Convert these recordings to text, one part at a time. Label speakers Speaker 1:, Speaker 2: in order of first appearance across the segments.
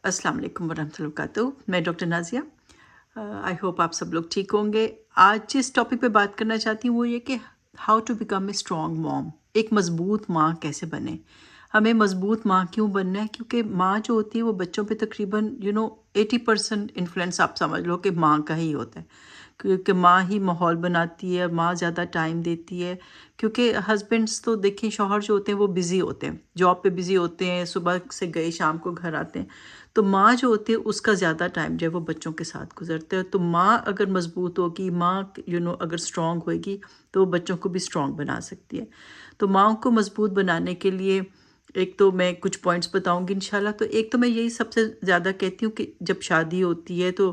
Speaker 1: अस्सलाम वालेकुम वरहमतुल्लाहि वबरकातुहू। मैं डॉक्टर नाज़िया। आई होप आप सब लोग ठीक होंगे। आज जिस टॉपिक पे बात करना चाहती हूँ वो ये कि how to become a strong mom, एक मज़बूत माँ कैसे बने। हमें मज़बूत माँ क्यों बनना है? क्योंकि माँ जो होती है वो बच्चों पे तकरीबन 80% इन्फ्लुएंस आप समझ लो कि माँ का ही होता है, क्योंकि माँ ही माहौल बनाती है, माँ ज़्यादा टाइम देती है। क्योंकि हस्बैंड्स तो देखिए, शौहर जो होते हैं वो बिज़ी होते हैं, जॉब पे बिज़ी होते हैं, सुबह से गए शाम को घर आते हैं। तो माँ जो होती है उसका ज़्यादा टाइम जो है वो बच्चों के साथ गुजरता है। तो माँ अगर मज़बूत होगी, माँ अगर स्ट्रॉन्ग होगी तो वो बच्चों को भी स्ट्रॉन्ग बना सकती है। तो माँ को मज़बूत बनाने के लिए एक तो मैं कुछ पॉइंट्स बताऊंगी इंशाल्लाह। तो एक तो मैं यही सबसे ज़्यादा कहती हूँ कि जब शादी होती है तो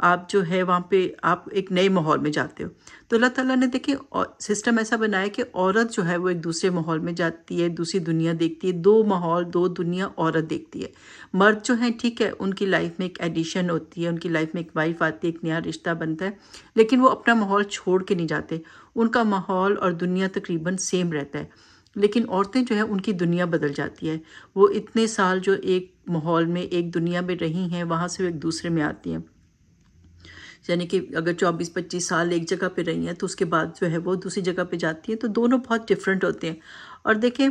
Speaker 1: आप जो है वहाँ पे आप एक नए माहौल में जाते हो। तो अल्लाह ताला ने देखिए सिस्टम ऐसा बनाया कि औरत जो है वो एक दूसरे माहौल में जाती है, दूसरी दुनिया देखती है। दो माहौल, दो दुनिया औरत देखती है। मर्द जो हैं ठीक है, उनकी लाइफ में एक एडिशन होती है, उनकी लाइफ में एक वाइफ आती है, एक नया रिश्ता बनता है, लेकिन वो अपना माहौल छोड़ के नहीं जाते। उनका माहौल और दुनिया तकरीबन सेम रहता है। लेकिन औरतें जो है उनकी दुनिया बदल जाती है। वो इतने साल जो एक माहौल में, एक दुनिया में रही हैं, वहाँ से वो एक दूसरे में आती हैं। यानी कि अगर 24-25 साल एक जगह पे रही हैं तो उसके बाद जो है वो दूसरी जगह पे जाती हैं, तो दोनों बहुत डिफरेंट होते हैं। और देखें,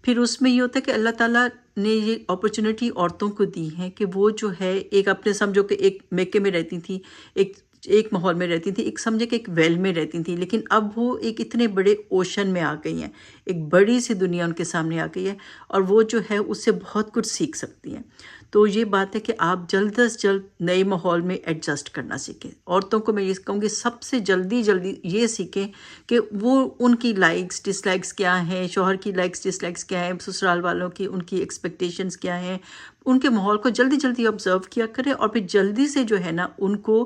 Speaker 1: फिर उसमें ये होता है कि अल्लाह ताला ने ये अपॉर्चुनिटी औरतों को दी है कि वो जो है एक अपने समझो कि एक मेके में रहती थी, एक एक माहौल में रहती थी, एक समझे कि एक वेल में रहती थी, लेकिन अब वो एक इतने बड़े ओशन में आ गई हैं, एक बड़ी सी दुनिया उनके सामने आ गई है और वो जो है उससे बहुत कुछ सीख सकती हैं। तो ये बात है कि आप जल्द से जल्द नए माहौल में एडजस्ट करना सीखें। औरतों को मैं ये कहूँगी सबसे जल्दी जल्दी ये सीखें कि वो उनकी लाइक्स डिसलाइक्स क्या हैं, शौहर की लाइक्स डिसलाइक्स क्या हैं, ससुराल वालों की उनकी एक्सपेक्टेशंस क्या हैं। उनके माहौल को जल्दी जल्दी ऑब्जर्व किया करें और फिर जल्दी से जो है ना उनको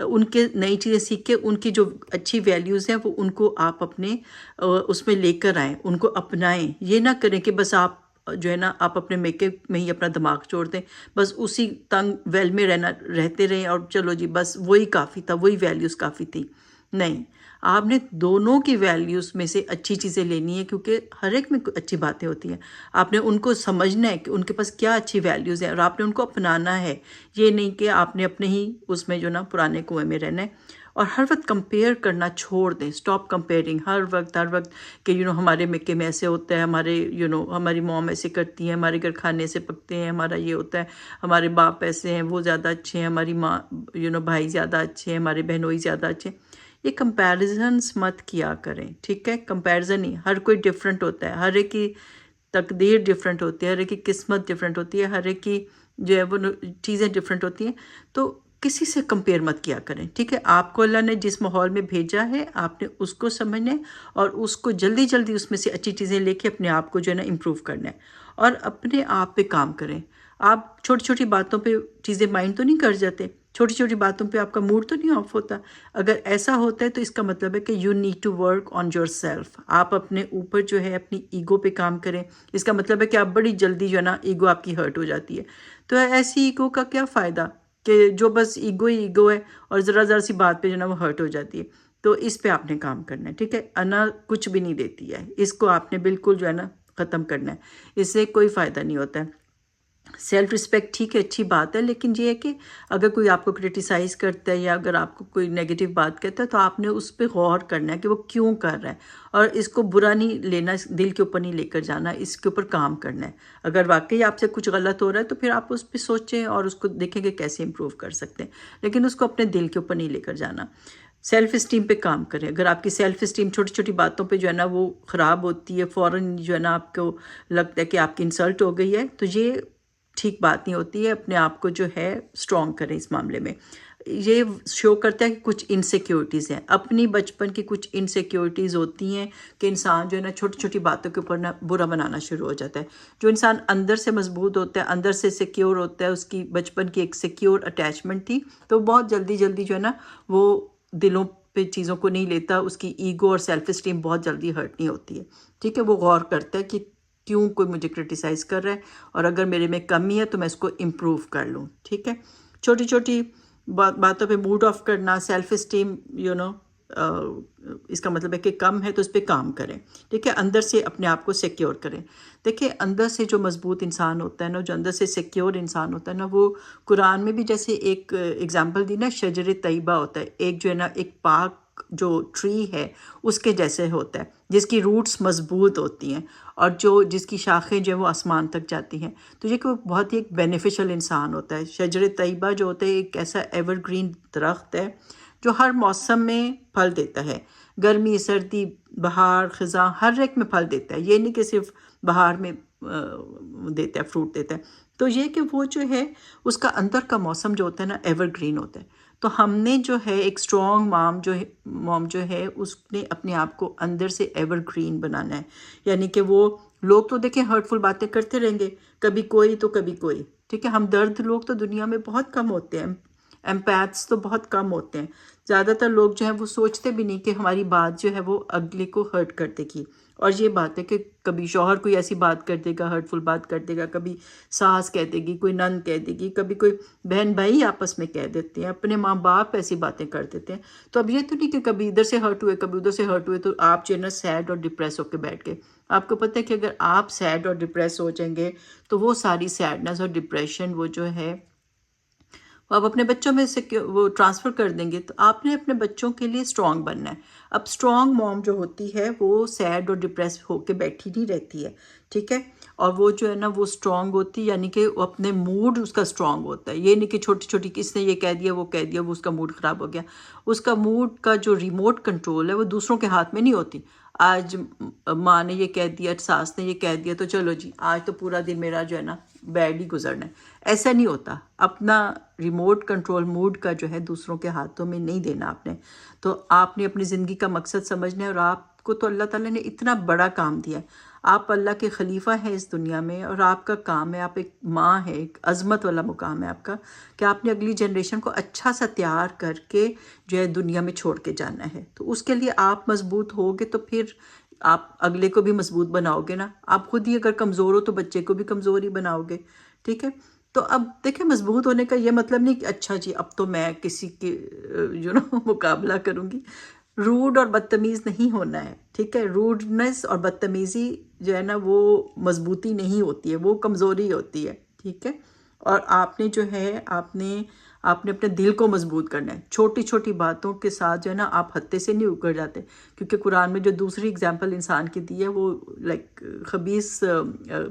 Speaker 1: उनके नई चीज़ें सीख के उनकी जो अच्छी वैल्यूज़ हैं वो उनको आप अपने उसमें लेकर आएँ, उनको अपनाएं। ये ना करें कि बस आप जो है ना आप अपने मेके में ही अपना दिमाग छोड़ दें, बस उसी तंग वेल में रहते रहें और चलो जी बस वही काफ़ी था, वही वैल्यूज़ काफ़ी थी। नहीं, आपने दोनों की वैल्यूज़ में से अच्छी चीज़ें लेनी है, क्योंकि हर एक में अच्छी बातें होती हैं। आपने उनको समझना है कि उनके पास क्या अच्छी वैल्यूज़ हैं और आपने उनको अपनाना है। ये नहीं कि आपने अपने ही उसमें जो ना पुराने कुएं में रहना है। और हर वक्त कंपेयर करना छोड़ दें, स्टॉप कंपेयरिंग हर वक्त कि हमारे मेके में ऐसे होता है, हमारे हमारी मॉम ऐसे करती हैं, हमारे घर खाने से पकते हैं, हमारा ये होता है, हमारे बाप ऐसे हैं, वो ज़्यादा अच्छे हैं, हमारी माँ भाई ज़्यादा अच्छे हैं, हमारे बहनोई ज़्यादा अच्छे हैं। ये कंपैरिजन्स मत किया करें, ठीक है? कंपैरिजन ही, हर कोई डिफरेंट होता है, हर एक की तकदीर डिफरेंट होती है, हर एक की किस्मत डिफरेंट होती है, हर एक की जो है वो चीज़ें डिफरेंट होती हैं। तो किसी से कंपेयर मत किया करें, ठीक है? आपको अल्लाह ने जिस माहौल में भेजा है आपने उसको समझना है और उसको जल्दी जल्दी उसमें से अच्छी चीज़ें लेके अपने आप को जो है ना इम्प्रूव करना है और अपने आप पे काम करें। आप छोटी छोटी बातों पे चीज़ें माइंड तो नहीं कर जाते, छोटी छोटी बातों पे आपका मूड तो नहीं ऑफ होता। अगर ऐसा होता है तो इसका मतलब है कि you need to work on yourself. आप अपने ऊपर जो है अपनी ईगो पे काम करें। इसका मतलब है कि आप बड़ी जल्दी जो है ना ईगो आपकी हर्ट हो जाती है। तो ऐसी ईगो का क्या फ़ायदा कि जो बस ईगो ही ईगो है और ज़रा ज़रा सी बात पे जो है ना वो हर्ट हो जाती है। तो इस पे आपने काम करना है, ठीक है? अना कुछ भी नहीं देती है, इसको आपने बिल्कुल जो है ना ख़त्म करना है। इससे कोई फ़ायदा नहीं होता है। सेल्फ रिस्पेक्ट ठीक है, अच्छी बात है, लेकिन ये है कि अगर कोई आपको क्रिटिसाइज़ करता है या अगर आपको कोई नेगेटिव बात कहता है तो आपने उस पर गौर करना है कि वो क्यों कर रहा है और इसको बुरा नहीं लेना, दिल के ऊपर नहीं लेकर जाना, इसके ऊपर काम करना है। अगर वाकई आपसे कुछ गलत हो रहा है तो फिर आप उस पर सोचें और उसको देखें कि कैसे इम्प्रूव कर सकते हैं, लेकिन उसको अपने दिल के ऊपर नहीं लेकर जाना। सेल्फ़ इस्टीम पे काम करें। अगर आपकी सेल्फ़ इस्टीम छोटी छोटी बातों पे जो है ना वो ख़राब होती है, फ़ौरन जो है ना आपको लगता है कि आपकी इंसल्ट हो गई है, तो ये ठीक बात नहीं होती है। अपने आप को जो है स्ट्रॉन्ग करें इस मामले में। ये शो करता है कि कुछ इनसिक्योरिटीज़ हैं, अपनी बचपन की कुछ इनसिक्योरिटीज़ होती हैं कि इंसान जो है ना छोटी छोटी बातों के ऊपर ना बुरा बनाना शुरू हो जाता है। जो इंसान अंदर से मजबूत होता है, अंदर से सिक्योर होता है, उसकी बचपन की एक सिक्योर अटैचमेंट थी, तो बहुत जल्दी जल्दी जो है ना वो दिलों पे चीज़ों को नहीं लेता, उसकी ईगो और सेल्फ इस्टीम बहुत जल्दी हर्ट नहीं होती है, ठीक है? वो गौर करता है कि क्यों कोई मुझे क्रिटिसाइज़ कर रहा है और अगर मेरे में कमी है तो मैं इसको इम्प्रूव कर लूँ, ठीक है? छोटी छोटी बातों पे मूड ऑफ करना, सेल्फ इस्टीम اس کا مطلب ہے کہ کم ہے تو اس پہ کام کریں، ٹھیک ہے، اندر سے اپنے آپ کو سیکیور کریں۔ دیکھیں اندر سے جو مضبوط انسان ہوتا ہے نا، جو اندر سے سیکیور انسان ہوتا ہے نا، وہ قرآن میں بھی جیسے ایک اگزامپل دی نا، شجر طیبہ ہوتا ہے، ایک جو ہے نا ایک پاک جو ٹری ہے اس کے جیسے ہوتا ہے، جس کی روٹس مضبوط ہوتی ہیں اور جس کی شاخیں جو ہیں وہ آسمان تک جاتی ہیں۔ تو یہ کہ وہ بہت ہی ایک بینیفیشل انسان ہوتا ہے۔ شجر طیبہ جو ہوتا ہے ایک ایسا ایور گرین درخت ہے جو ہر موسم میں پھل دیتا ہے، گرمی، سردی، بہار، خزاں، ہر ایک میں پھل دیتا ہے، یہ نہیں کہ صرف بہار میں دیتا ہے، فروٹ دیتا ہے۔ تو یہ کہ وہ جو ہے اس کا اندر کا موسم جو ہوتا ہے نا ایور گرین ہوتا ہے۔ تو ہم نے جو ہے ایک اسٹرانگ موم جو ہے اس نے اپنے آپ کو اندر سے ایور گرین بنانا ہے، یعنی کہ وہ لوگ تو دیکھیں ہرٹفل باتیں کرتے رہیں گے، کبھی کوئی تو کبھی کوئی، ٹھیک ہے، ہم درد لوگ تو دنیا میں بہت کم ہوتے ہیں، ایمپیتھس تو بہت کم ہوتے ہیں، زیادہ تر لوگ جو ہیں وہ سوچتے بھی نہیں کہ ہماری بات جو ہے وہ اگلے کو ہرٹ کر دے گی۔ اور یہ بات ہے کہ کبھی شوہر کوئی ایسی بات کر دے گا، ہرٹفل بات کر دے گا، کبھی ساس کہہ دے گی، کوئی نند کہہ دے گی، کبھی کوئی بہن بھائی آپس میں کہہ دیتے ہیں، اپنے ماں باپ ایسی باتیں کر دیتے ہیں۔ تو اب یہ تو نہیں کہ کبھی ادھر سے ہرٹ ہوئے کبھی ادھر سے ہرٹ ہوئے تو آپ جو ہے نا سیڈ اور ڈپریس ہو کے بیٹھ گئے۔ آپ کو پتہ ہے کہ اگر آپ سیڈ اور ڈپریس ہو جائیں گے تو وہ ساری سیڈنس اور ڈپریشن وہ جو ہے وہ آپ اپنے بچوں میں سے وہ ٹرانسفر کر دیں گے۔ تو آپ نے اپنے بچوں کے لیے اسٹرانگ بننا ہے۔ اب اسٹرانگ موم جو ہوتی ہے وہ سیڈ اور ڈپریس ہو کے بیٹھی نہیں رہتی ہے، ٹھیک ہے، اور وہ جو ہے نا وہ اسٹرانگ ہوتی ہے، یعنی کہ وہ اپنے موڈ اس کا اسٹرانگ ہوتا ہے، یہ نہیں کہ چھوٹی چھوٹی کس نے یہ کہہ دیا وہ کہہ دیا وہ اس کا موڈ خراب ہو گیا۔ اس کا موڈ کا جو ریموٹ کنٹرول ہے وہ دوسروں کے ہاتھ میں نہیں ہوتی۔ آج ماں نے یہ کہہ دیا، ساس نے یہ کہہ دیا تو چلو جی آج تو پورا دن میرا جو ہے نا بیڈ ہی گزرنا ہے، ایسا نہیں ہوتا۔ اپنا ریموٹ کنٹرول موڈ کا جو ہے دوسروں کے ہاتھوں میں نہیں دینا آپ نے۔ تو آپ نے اپنی زندگی کا مقصد سمجھنا ہے، اور آپ کو تو اللہ تعالیٰ نے اتنا بڑا کام دیا ہے، آپ اللہ کے خلیفہ ہیں اس دنیا میں، اور آپ کا کام ہے، آپ ایک ماں ہے، ایک عظمت والا مقام ہے آپ کا کہ آپ نے اگلی جنریشن کو اچھا سا تیار کر کے جو ہے دنیا میں چھوڑ کے جانا ہے۔ تو اس کے لیے آپ مضبوط ہوگے تو پھر آپ اگلے کو بھی مضبوط بناؤ گے نا۔ آپ خود ہی اگر کمزور ہو تو بچے کو بھی کمزور ہی بناؤ گے، ٹھیک ہے۔ تو اب دیکھیں مضبوط ہونے کا یہ مطلب نہیں کہ اچھا جی اب تو میں کسی کے مقابلہ کروں گی، روڈ اور بدتمیز نہیں ہونا ہے، ٹھیک ہے۔ روڈنس اور بدتمیزی جو ہے نا وہ مضبوطی نہیں ہوتی ہے، وہ کمزوری ہوتی ہے، ٹھیک ہے۔ اور آپ نے جو ہے آپ نے اپنے دل کو مضبوط کرنا ہے۔ چھوٹی چھوٹی باتوں کے ساتھ جو ہے نا آپ ہتے سے نہیں اکڑ جاتے، کیونکہ قرآن میں جو دوسری اگزامپل انسان کی دی ہے وہ لائک خبیث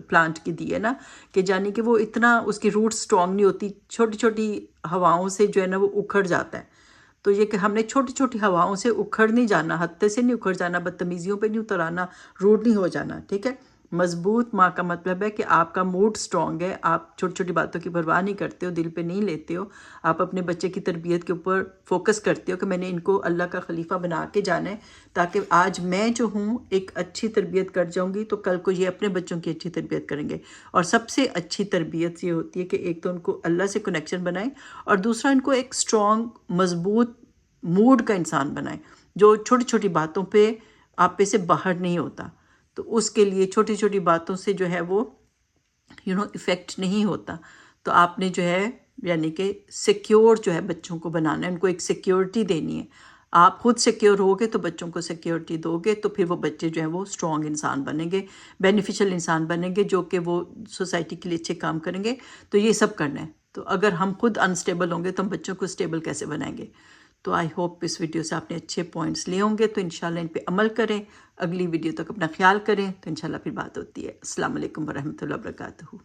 Speaker 1: پلانٹ کی دی ہے نا، کہ جانی کہ وہ اتنا اس کی روٹ سٹرونگ نہیں ہوتی، چھوٹی چھوٹی ہواؤں سے جو ہے نا وہ اکھڑ جاتا ہے۔ تو یہ کہ ہم نے چھوٹی چھوٹی ہواؤں سے اکھڑ نہیں جانا، ہتے سے نہیں اکھڑ جانا، بدتمیزیوں پہ نہیں اتر آنا، روڈ نہیں ہو جانا، ٹھیک ہے۔ مضبوط ماں کا مطلب ہے کہ آپ کا موڈ سٹرونگ ہے، آپ چھوٹی چھوٹی باتوں کی پرواہ نہیں کرتے ہو، دل پہ نہیں لیتے ہو، آپ اپنے بچے کی تربیت کے اوپر فوکس کرتے ہو کہ میں نے ان کو اللہ کا خلیفہ بنا کے جانا ہے، تاکہ آج میں جو ہوں ایک اچھی تربیت کر جاؤں گی تو کل کو یہ اپنے بچوں کی اچھی تربیت کریں گے۔ اور سب سے اچھی تربیت یہ ہوتی ہے کہ ایک تو ان کو اللہ سے کنیکشن بنائیں، اور دوسرا ان کو ایک اسٹرانگ مضبوط موڈ کا انسان بنائیں جو چھوٹی چھوٹی باتوں پہ آپ پہ سے باہر نہیں ہوتا۔ تو اس کے لیے چھوٹی چھوٹی باتوں سے جو ہے وہ ایفیکٹ نہیں ہوتا۔ تو آپ نے جو ہے یعنی کہ سیکیور جو ہے بچوں کو بنانا ہے، ان کو ایک سیکیورٹی دینی ہے۔ آپ خود سیکیور ہوگے تو بچوں کو سیکیورٹی دو گے تو پھر وہ بچے جو ہیں وہ اسٹرانگ انسان بنیں گے، بینیفیشل انسان بنیں گے، جو کہ وہ سوسائٹی کے لیے اچھے کام کریں گے۔ تو یہ سب کرنا ہے۔ تو اگر ہم خود انسٹیبل ہوں گے تو ہم بچوں کو اسٹیبل کیسے بنائیں گے؟ تو آئی ہوپ اس ویڈیو سے آپ نے اچھے پوائنٹس لیے ہوں گے، تو انشاءاللہ ان پہ عمل کریں۔ اگلی ویڈیو تک اپنا خیال کریں، تو انشاءاللہ پھر بات ہوتی ہے۔ السلام علیکم ورحمۃ اللہ وبرکاتہ۔